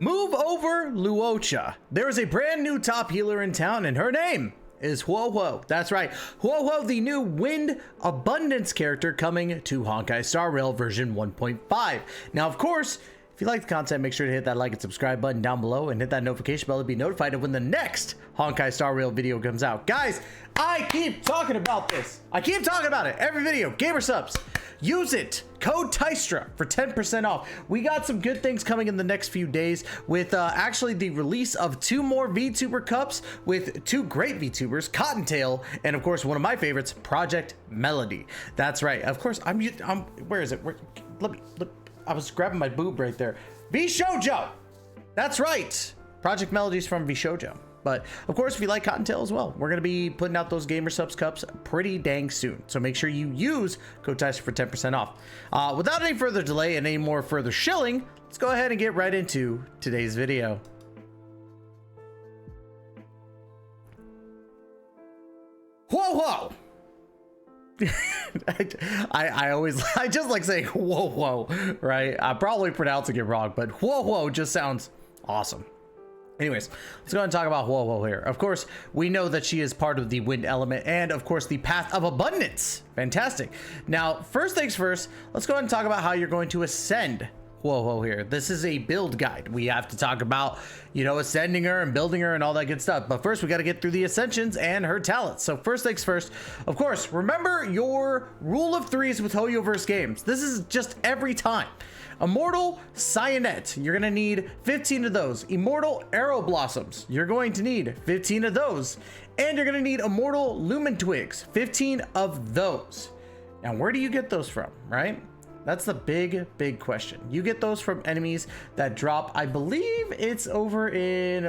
Move over, Luocha. There is a brand new top healer in town, and her name is Huo Huo. That's right, Huo Huo, the new Wind Abundance character coming to Honkai Star Rail version 1.5. Now, of course, if you like the content, make sure to hit that like and subscribe button down below and hit that notification bell to be notified of when the next Honkai Star Rail video comes out. Guys, I keep talking about this. I keep talking about it every video. Gamer subs, use it. Code Tystra for 10% off. We got some good things coming in the next few days with actually the release of 2 more VTuber cups with 2 great VTubers, Cottontail, and of course one of my favorites, Project Melody. That's right. Of course, I'm where is it? Let me look. I was grabbing my boob right there. VShojo. That's right. Project Melody's from VShojo. But of course, if you like Cottontail as well, we're going to be putting out those Gamer Subs cups pretty dang soon. So make sure you use Code Tystra for 10% off. Without any further delay and any more further shilling, let's go ahead and get right into today's video. Huo Huo! I just like saying whoa whoa, right? I'm probably pronouncing it wrong, but Huo Huo just sounds awesome. Anyways, let's go ahead and talk about Huo Huo here. Of course, we know that she is part of the wind element and of course the path of abundance. Fantastic. Now, first things first, let's go ahead and talk about how you're going to ascend Huo Huo here. This is a build guide. We have to talk about, you know, ascending her and building her and all that good stuff. But first, we got to get through the ascensions and her talents. So first things first, of course, remember your rule of threes with Hoyoverse games. This is just every time. Immortal Cyanette, you're gonna need 15 of those. Immortal Arrow Blossoms, you're going to need 15 of those. And you're gonna need Immortal Lumen Twigs, 15 of those. Now, where do you get those from, right? That's the big question. You get those from enemies that drop, I believe it's over in,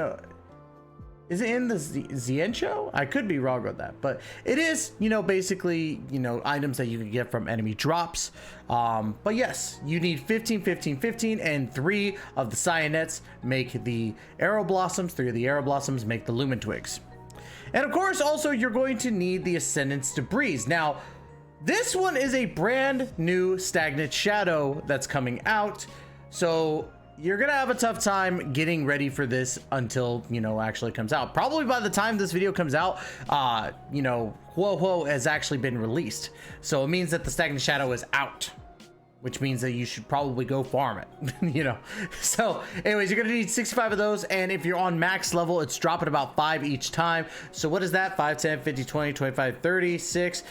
is it in the Xianzhou? I could be wrong on that, but it is, you know, basically, you know, items that you can get from enemy drops. But yes, you need 15, 15, 15, and 3 of the Cyanettes make the Arrow Blossoms, 3 of the Arrow Blossoms make the Lumen Twigs. And of course, also, you're going to need the Ascendance Debris. Now, this one is a brand new Stagnant Shadow that's coming out. So you're gonna have a tough time getting ready for this until, you know, actually comes out. Probably by the time this video comes out, you know, Huo Huo has actually been released. So it means that the Stagnant Shadow is out, which means that you should probably go farm it, you know. So anyways, you're gonna need 65 of those, and if you're on max level, it's dropping about 5 each time. So what is that? 5, 10, 50, 20, 25, 30, 6.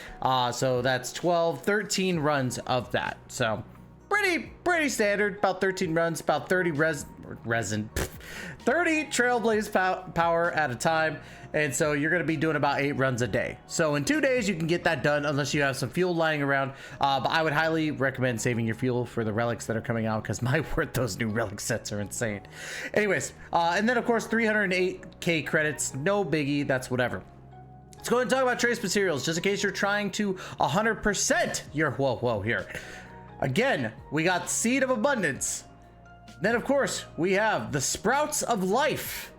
So that's 12, 13 runs of that. So pretty standard, about 13 runs, about 30 30 Trailblaze power at a time. And so you're going to be doing about 8 runs a day. So in 2 days, you can get that done unless you have some fuel lying around. But I would highly recommend saving your fuel for the relics that are coming out, because my word, those new relic sets are insane. Anyways, and then of course, 308k credits, no biggie, that's whatever. Let's go ahead and talk about trace materials, just in case you're trying to 100% your Huo Huo here. Again, we got Seed of Abundance. Then of course, we have the Sprouts of Life.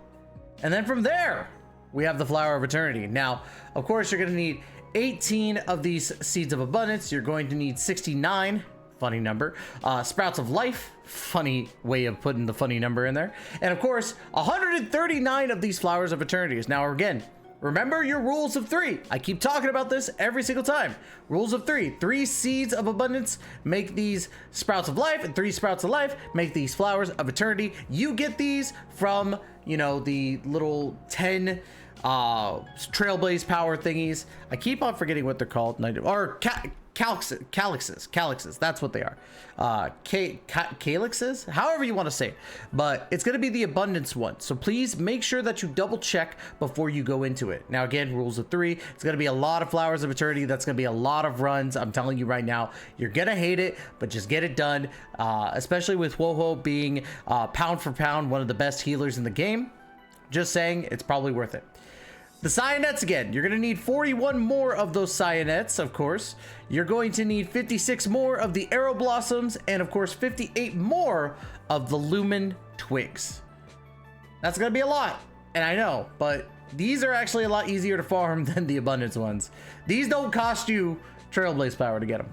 And then from there, we have the Flower of Eternity. Now, of course, you're going to need 18 of these Seeds of Abundance. You're going to need 69, funny number, Sprouts of Life, funny way of putting the funny number in there. And of course, 139 of these Flowers of Eternities. Now, again, remember your rules of 3. I keep talking about this every single time. Rules of 3. 3 Seeds of Abundance make these Sprouts of Life, and 3 Sprouts of Life make these Flowers of Eternity. You get these from, you know, the little 10 Trailblaze power thingies. I keep on forgetting what they're called. Or calyxes, that's what they are. Calyxes, however you want to say it, but it's going to be the abundance one. So please make sure that you double check before you go into it. Now, again, rules of 3, it's going to be a lot of Flowers of Eternity. That's going to be a lot of runs. I'm telling you right now, you're going to hate it, but just get it done. Especially with Huo Huo being pound for pound one of the best healers in the game. Just saying, it's probably worth it. The Cyanettes again, you're going to need 41 more of those Cyanettes, of course. You're going to need 56 more of the Arrow Blossoms, and of course 58 more of the Lumen Twigs. That's going to be a lot, and I know, but these are actually a lot easier to farm than the Abundance ones. These don't cost you Trailblaze power to get them.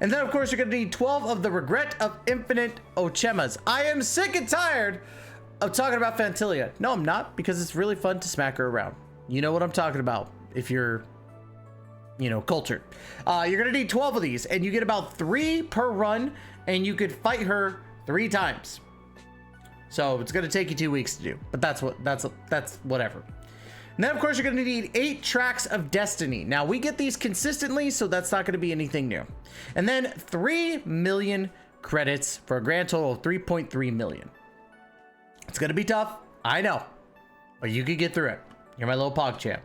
And then of course you're going to need 12 of the Regret of Infinite Ochemas. I am sick and tired I'm talking about Fantilia. No, I'm not, because it's really fun to smack her around. You know what I'm talking about if you're, you know, cultured. You're gonna need 12 of these, and you get about 3 per run, and you could fight her 3 times. So it's gonna take you 2 weeks to do, but that's whatever. And then of course you're gonna need 8 tracks of destiny. Now we get these consistently, so that's not gonna be anything new. And then 3 million credits for a grand total of 3.3 million. It's gonna be tough, I know, but you can get through it. You're my little pog champ.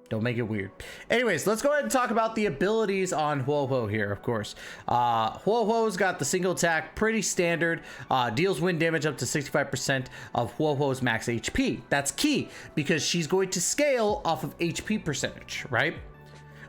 Don't make it weird. Anyways, let's go ahead and talk about the abilities on HuoHuo here, of course. HuoHuo's got the single attack, pretty standard. Deals wind damage up to 65% of HuoHuo's max HP. That's key, because she's going to scale off of HP percentage, right?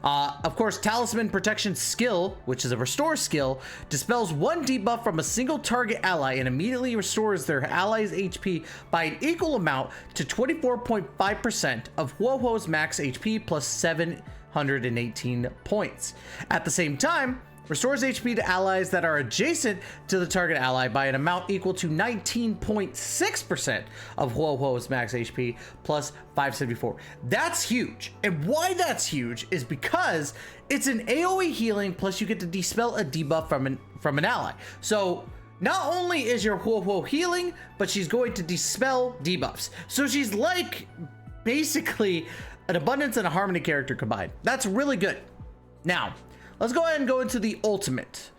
Of course, Talisman Protection skill, which is a restore skill, dispels 1 debuff from a single target ally and immediately restores their ally's HP by an equal amount to 24.5% of HuoHuo's max HP plus 718 points. At the same time, restores HP to allies that are adjacent to the target ally by an amount equal to 19.6% of HuoHuo's max HP plus 574. That's huge. And why that's huge is because it's an AoE healing, plus you get to dispel a debuff from an ally. So not only is your HuoHuo healing, but she's going to dispel debuffs. So she's like basically an Abundance and a Harmony character combined. That's really good. Now, let's go ahead and go into the ultimate.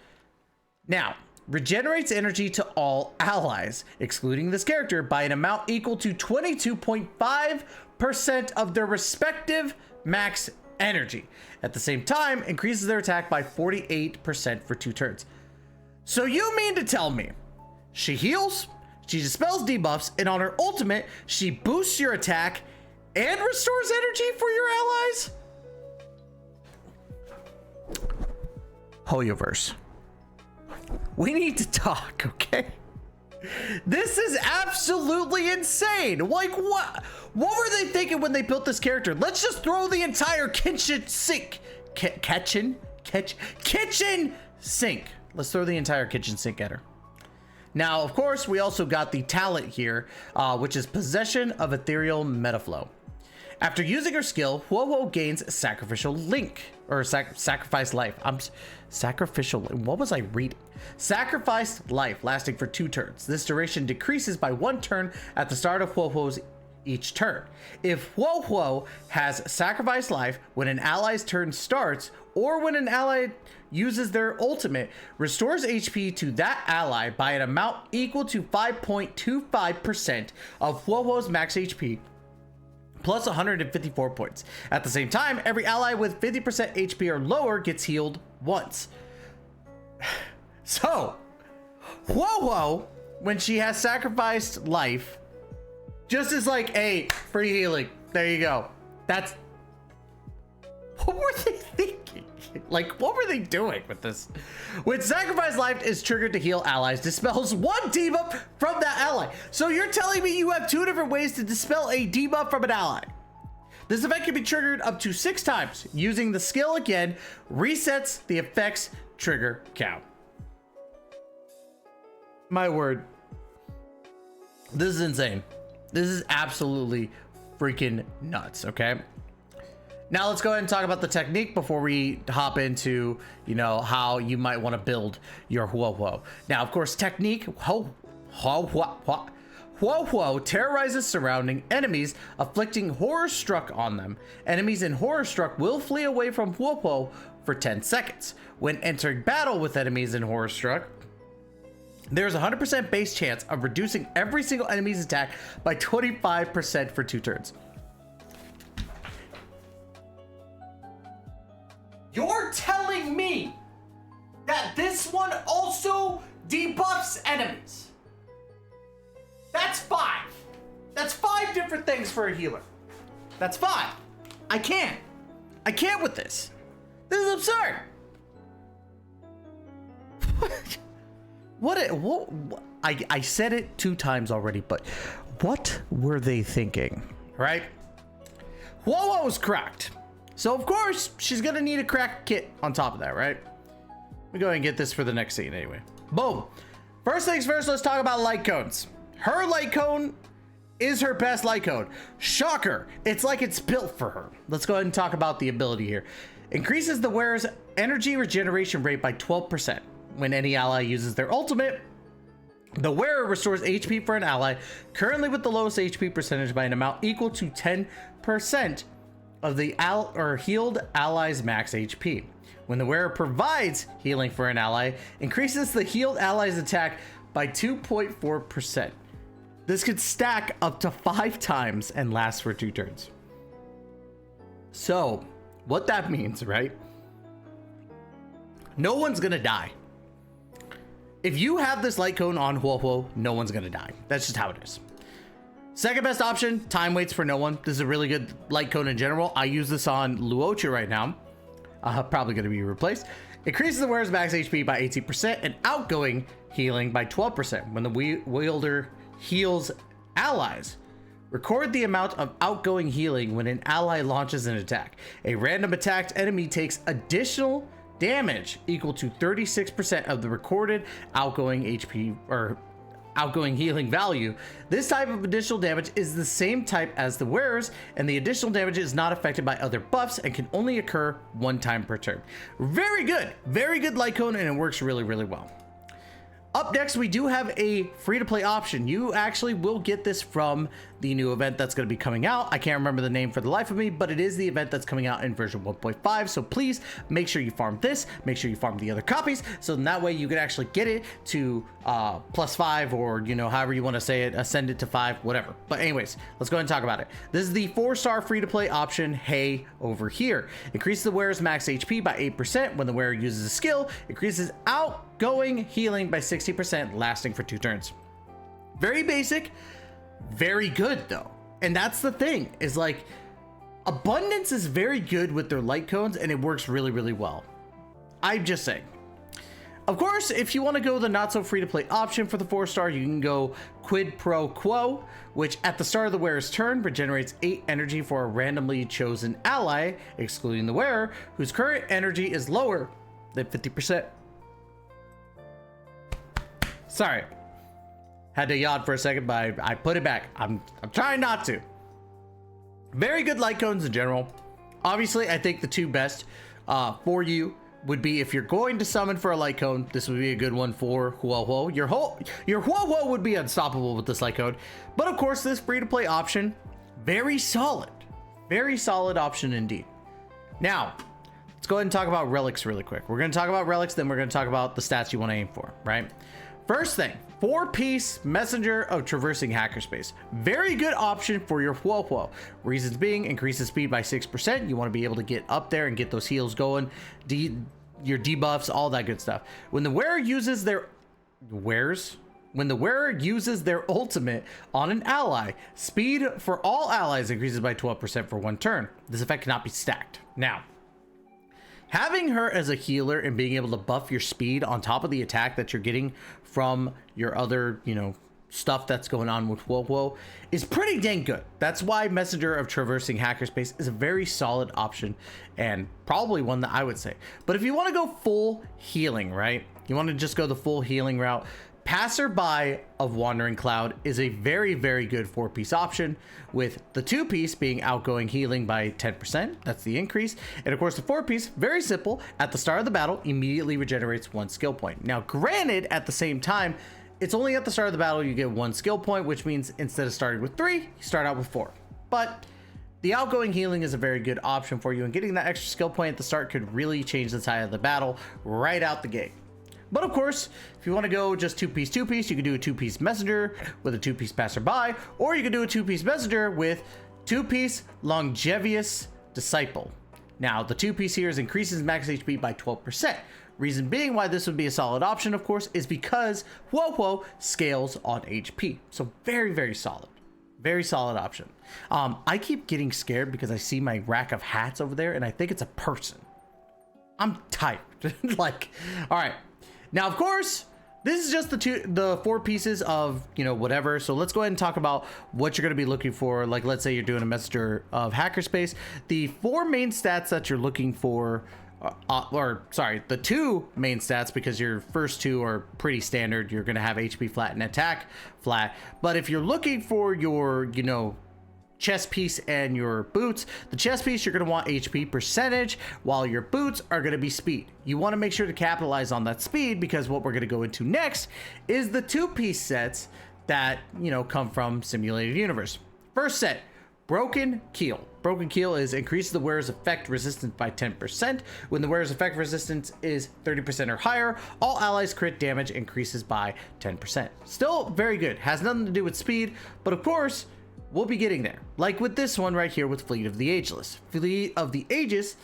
Now, regenerates energy to all allies, excluding this character, by an amount equal to 22.5% of their respective max energy. At the same time, increases their attack by 48% for 2 turns. So you mean to tell me she heals, she dispels debuffs, and on her ultimate, she boosts your attack and restores energy for your allies? Hoyoverse, we need to talk, okay? This is absolutely insane. Like, what were they thinking when they built this character? Let's just throw the entire kitchen sink. Kitchen sink. Let's throw the entire kitchen sink at her. Now, of course, we also got the talent here, which is Possession of Ethereal Metaflow. After using her skill, HuoHuo gains Sacrificial Link, or Sacrifice Life. Sacrificial, what was I reading? Sacrificed Life, lasting for 2 turns. This duration decreases by 1 turn at the start of HuoHuo's each turn. If HuoHuo has Sacrificed Life when an ally's turn starts, or when an ally uses their ultimate, restores HP to that ally by an amount equal to 5.25% of HuoHuo's max HP, plus 154 points. At the same time, every ally with 50% HP or lower gets healed once. So, HuoHuo, when she has Sacrificed Life, just is like, hey, free healing. There you go. That's... What were they thinking? Like, what were they doing with this? When Sacrifice Life is triggered to heal allies, dispels 1 debuff from that ally. So you're telling me you have 2 different ways to dispel a debuff from an ally. This effect can be triggered up to 6 times. Using the skill again resets the effect's trigger count. My word. This is insane. This is absolutely freaking nuts, okay? Now let's go ahead and talk about the technique before we hop into, you know, how you might want to build your HuoHuo. Now, of course, technique, HuoHuo terrorizes surrounding enemies, inflicting horror struck on them. Enemies in horror struck will flee away from HuoHuo for 10 seconds. When entering battle with enemies in horror struck, there's a 100% base chance of reducing every single enemy's attack by 25% for 2 turns. You're telling me that this one also debuffs enemies? That's 5. That's 5 different things for a healer. That's 5. I can't with this. This is absurd. What I said it 2 times already, but what were they thinking, right? HuoHuo was cracked. So of course, she's gonna need a cracked kit on top of that, right? Let me go ahead and get this for the next scene anyway. Boom. First things first, let's talk about light cones. Her light cone is her best light cone. Shocker. It's like it's built for her. Let's go ahead and talk about the ability here. Increases the wearer's energy regeneration rate by 12%. When any ally uses their ultimate, the wearer restores HP for an ally currently with the lowest HP percentage by an amount equal to 10% of the healed ally's max HP. When the wearer provides healing for an ally, increases the healed ally's attack by 2.4%. This could stack up to 5 times and last for 2 turns. So, what that means, right? No one's gonna die. If you have this light cone on HuoHuo, no one's gonna die. That's just how it is. Second best option, time waits for no one. This is a really good light cone in general. I use this on Luocha right now. Probably gonna be replaced. Increases the wearer's max HP by 18% and outgoing healing by 12% when the wielder heals allies. Record the amount of outgoing healing when an ally launches an attack. A random attacked enemy takes additional damage equal to 36% of the recorded outgoing HP or outgoing healing value. This type of additional damage is the same type as the wearer's, and the additional damage is not affected by other buffs and can only occur 1 time per turn. Very good light cone, and it works really, really well. Up next, we do have a free-to-play option. You actually will get this from the new event that's going to be coming out. I can't remember the name for the life of me, but it is the event that's coming out in version 1.5. So please make sure you farm this, make sure you farm the other copies, so in that way you can actually get it to +5, or however you want to say it, ascend it to 5, whatever. But anyways, let's go ahead and talk about it. This is the 4-star free-to-play option, Hey over here. Increases the wearer's max HP by 8% when the wearer uses a skill. Increases outgoing healing by 60%, lasting for 2 turns. Very basic, very good though. And that's the thing, is like, Abundance is very good with their light cones, and it works really, really well. I'm just saying. Of course, if you want to go the not so free to play option for the 4-star, you can go Quid Pro Quo, which at the start of the wearer's turn regenerates 8 energy for a randomly chosen ally, excluding the wearer, whose current energy is lower than 50%. Sorry. Had to yawn for a second, but I put it back. I'm trying not to. Very good light cones in general. Obviously, I think the 2 best for you would be, if you're going to summon for a light cone, this would be a good one for Huo Huo. Your HuoHuo would be unstoppable with this light cone. But of course, this free-to-play option, very solid. Very solid option indeed. Now, let's go ahead and talk about relics really quick. We're going to talk about relics, then we're going to talk about the stats you want to aim for, right? First thing, 4-piece Messenger of Traversing Hackerspace. Very good option for your HuoHuo. Reasons being, increases speed by 6%. You want to be able to get up there and get those heals going, your debuffs, all that good stuff. When the wearer uses their ultimate on an ally, speed for all allies increases by 12% for 1 turn. This effect cannot be stacked. Now, having her as a healer and being able to buff your speed on top of the attack that you're getting from your other, stuff that's going on with HuoHuo is pretty dang good. That's why Messenger of Traversing Hackerspace is a very solid option, and probably one that I would say. But if you want to go full healing, right? You want to just go the full healing route, Passerby of Wandering Cloud is a very, very good 4-piece option, with the 2-piece being outgoing healing by 10%. That's the increase. And of course, the 4-piece, very simple. At the start of the battle, immediately regenerates 1 skill point. Now, granted, at the same time, it's only at the start of the battle you get 1 skill point, which means instead of starting with 3, you start out with 4. But the outgoing healing is a very good option for you, and getting that extra skill point at the start could really change the tide of the battle right out the gate. But of course, if you want to go just 2-piece, you can do a 2-piece Messenger with a 2-piece Passerby, or you can do a 2-piece Messenger with 2-piece Longevious Disciple. Now, the 2-piece here increases max HP by 12%. Reason being why this would be a solid option, of course, is because HuoHuo scales on HP. So very, very solid. Very solid option. I keep getting scared because I see my rack of hats over there, and I think it's a person. I'm tired. All right. Now, of course, this is just the 4 pieces of, whatever. So let's go ahead and talk about what you're going to be looking for. Like, let's say you're doing a Messenger of Hackerspace. The 4 main stats that you're looking for or sorry, the 2 main stats, because your first 2 are pretty standard. You're going to have HP flat and attack flat. But if you're looking for your, you know, chest piece and your boots, the chest piece, you're going to want HP percentage, while your boots are going to be speed. You want to make sure to capitalize on that speed, because what we're going to go into next is the 2-piece sets that, you know, come from Simulated Universe. First set, Broken Keel. Broken Keel is increases the wearer's effect resistance by 10%. When the wearer's effect resistance is 30% or higher, all allies crit damage increases by 10%. Still very good. Has nothing to do with speed, but of course, we'll be getting there. Like with this one right here with Fleet of the Ageless. Fleet of the Ageless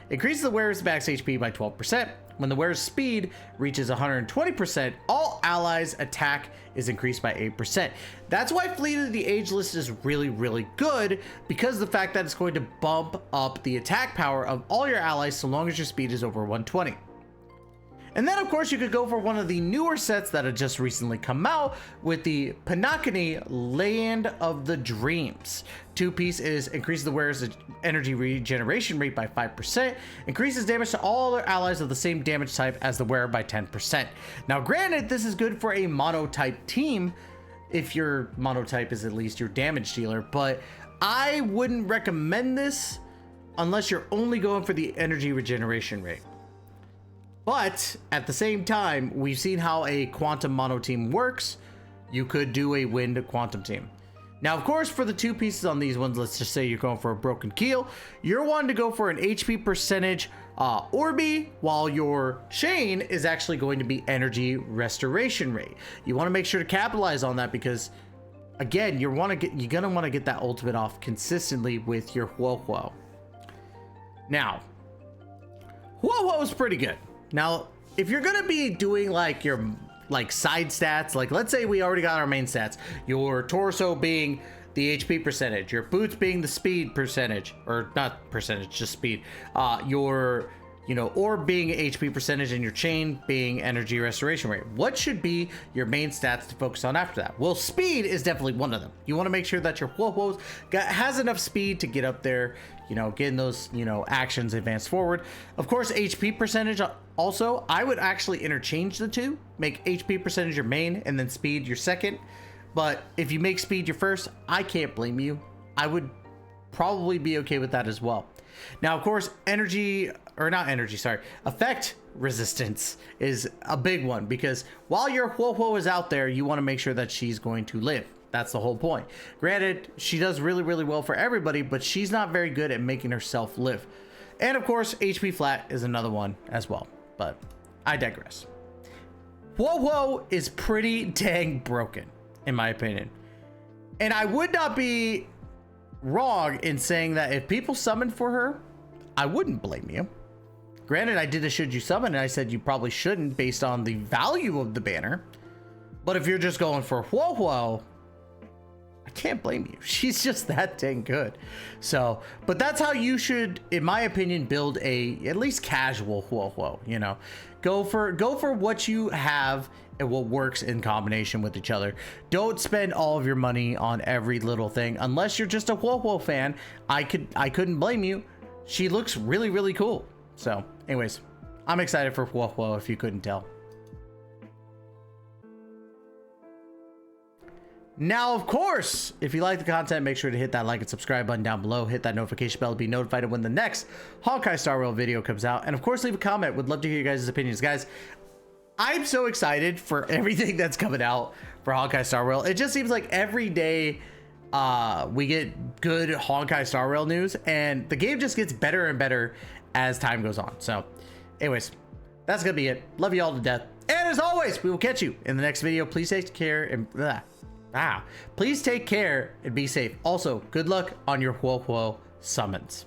increases the wearer's max HP by 12%. When the wearer's speed reaches 120%, all allies' attack is increased by 8%. That's why Fleet of the Ageless is really, really good, because of the fact that it's going to bump up the attack power of all your allies so long as your speed is over 120. And then, of course, you could go for one of the newer sets that have just recently come out with the Pinakini Land of the Dreams. 2-piece is increases the wearer's energy regeneration rate by 5%, increases damage to all their allies of the same damage type as the wearer by 10%. Now, granted, this is good for a mono-type team, if your mono-type is at least your damage dealer, but I wouldn't recommend this unless you're only going for the energy regeneration rate. But at the same time, we've seen how a quantum mono team works. You could do a wind quantum team. Now, of course, for the 2 pieces on these ones, let's just say you're going for a Broken Keel. You're wanting to go for an HP percentage Orbi, while your Shane is actually going to be energy restoration rate. You want to make sure to capitalize on that, because again, you're gonna want to get that ultimate off consistently with your HuoHuo. Now, HuoHuo is pretty good. Now, if you're gonna be doing like your side stats, like let's say we already got our main stats, your torso being the HP percentage, your boots being the speed percentage, or not percentage, just speed, your, you know, orb being HP percentage, and your chain being energy restoration rate. What should be your main stats to focus on after that? Well, speed is definitely one of them. You want to make sure that your HuoHuo has enough speed to get up there, you know, getting those, you know, actions advanced forward. Of course, HP percentage also, I would actually interchange the 2, make HP percentage your main and then speed your second. But if you make speed your first, I can't blame you. I would probably be okay with that as well. Now, of course, effect resistance is a big one, because while your HuoHuo is out there, you want to make sure that she's going to live. That's the whole point. Granted, she does really, really well for everybody, but she's not very good at making herself live. And of course, HP flat is another one as well, but I digress. HuoHuo is pretty dang broken, in my opinion. And I would not be wrong in saying that if people summon for her, I wouldn't blame you. Granted, I did a should you summon, and I said you probably shouldn't based on the value of the banner. But if you're just going for HuoHuo, I can't blame you. She's just that dang good. So, but that's how you should, in my opinion, build a at least casual HuoHuo. You know, go for what you have and what works in combination with each other. Don't spend all of your money on every little thing unless you're just a HuoHuo fan. I couldn't blame you. She looks really, really cool. So, anyways, I'm excited for HuoHuo if you couldn't tell. Now, of course, if you like the content, make sure to hit that like and subscribe button down below. Hit that notification bell to be notified of when the next Honkai Star Rail video comes out. And of course, leave a comment. Would love to hear your guys' opinions. Guys, I'm so excited for everything that's coming out for Honkai Star Rail. It just seems like every day we get good Honkai Star Rail news, and the game just gets better and better as time goes on. So, anyways, that's going to be it. Love you all to death. And as always, we will catch you in the next video. Please take care and... please take care and be safe. Also, good luck on your HuoHuo summons.